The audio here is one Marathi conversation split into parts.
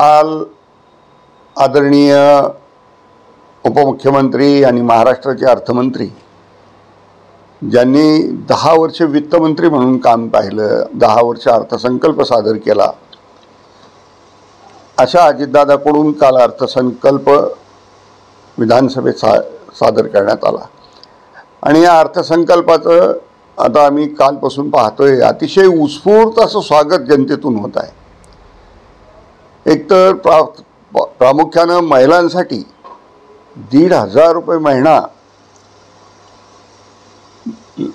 काल आदरणीय उपमुख्यमंत्री आणि महाराष्ट्राचे अर्थमंत्री ज्यांनी 10 वर्ष वित्तमंत्री म्हणून काम पाहिलं, 10 वर्ष अर्थसंकल्प सादर केला, अशा अजितदादाकडून काल अर्थसंकल्प विधानसभेत सादर करण्यात आला। आणि या अर्थसंकल्पाचं आता आम्ही कालपासून पाहतोय अतिशय उत्स्फूर्त असं स्वागत जनतेतून होत आहे। एकतर प्रामुख्यानं महिलांसाठी 1,500 रुपये महिना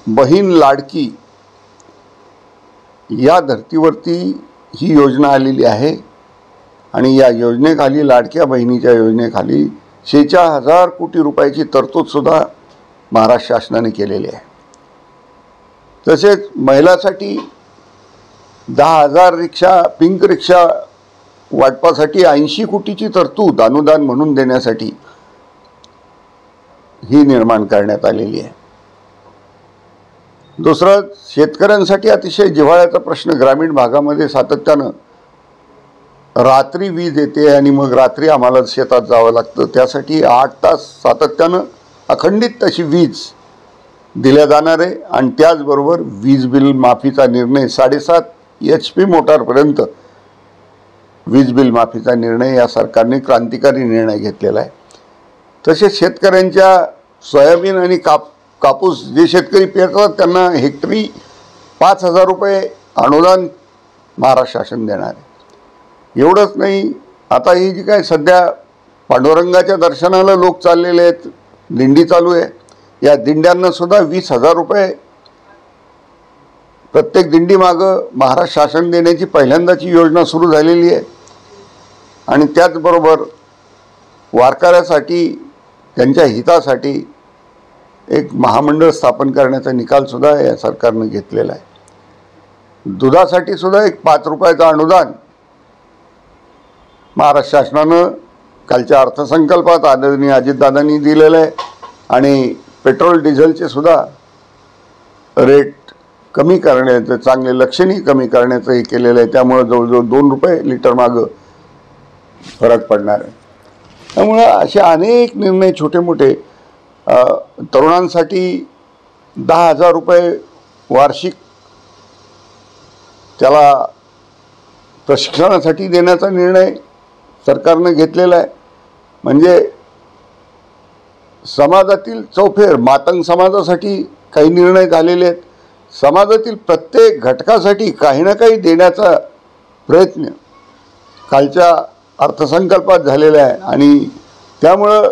बहीण लाडकी या धर्तीवरती ही योजना आलेली आहे। आणि या योजनेखाली, लाडक्या बहिणीच्या योजनेखाली 46,000 कोटी रुपयाची तरतूद सुद्धा महाराष्ट्र शासनाने केलेली आहे। तसेच महिलांसाठी 10,000 रिक्षा, पिंक रिक्षा वाटपासाठी 80 कोटीची तरतूद अनुदान म्हणून देण्यासाठी ही निर्माण करण्यात आलेली आहे। दुसरं, शेतकऱ्यांसाठी अतिशय जिव्हाळ्याचा प्रश्न, ग्रामीण भागामध्ये सातत्यानं रात्री वीज येते आणि मग रात्री आम्हाला शेतात जावं लागतं, त्यासाठी 8 तास सातत्यानं अखंडित अशी वीज दिल्या जाणार आहे। आणि त्याचबरोबर वीज बिल माफीचा निर्णय 7.5 HP मोटारपर्यंत वीज बिल माफीचा निर्णय या सरकारने क्रांतिकारी निर्णय घेतलेला आहे। तसेच शेतकऱ्यांच्या सोयाबीन आणि कापूस जे शेतकरी पेरतात त्यांना हेक्टरी 5,000 रुपये अनुदान महाराष्ट्र शासन देणार आहे। एवढंच नाही, आता ही जी काय सध्या पांडुरंगाच्या दर्शनाला लोक चाललेले आहेत, दिंडी चालू आहे, या दिंड्यांना सुद्धा 20,000 रुपये प्रत्येक दिंडी मागं महाराष्ट्र शासन देण्याची पहिल्यांदाची योजना सुरू झालेली आहे। आणि त्याचबरोबर वारकऱ्यासाठी, त्यांच्या हितासाठी एक महामंडळ स्थापन करण्याचा निकाल सुद्धा या सरकारने घेतलेला आहे। दुधासाठी सुद्धा एक 5 रुपयाचं अनुदान महाराष्ट्र शासनानं कालच्या अर्थसंकल्पात आदरणीय अजितदादांनी दिलेलं आहे। आणि पेट्रोल डिझेलचे सुद्धा रेट कमी करण्याचं, चांगले लक्षणीय कमी करण्याचं हे केलेलं आहे। त्यामुळे जवळजवळ 2 रुपये लिटर मागं फरक पडणार आहे। त्यामुळे असे अनेक निर्णय छोटे मोठे, तरुणांसाठी 10,000 रुपये वार्षिक त्याला प्रशिक्षणासाठी देण्याचा निर्णय सरकारने घेतलेला आहे। म्हणजे समाजातील चौफेर मातंग समाजासाठी काही निर्णय झालेले आहेत, समाजातील प्रत्येक घटकासाठी काही ना काही देण्याचा प्रयत्न कालच्या अर्थसंकल्पात झालेला आहे। आणि त्यामुळं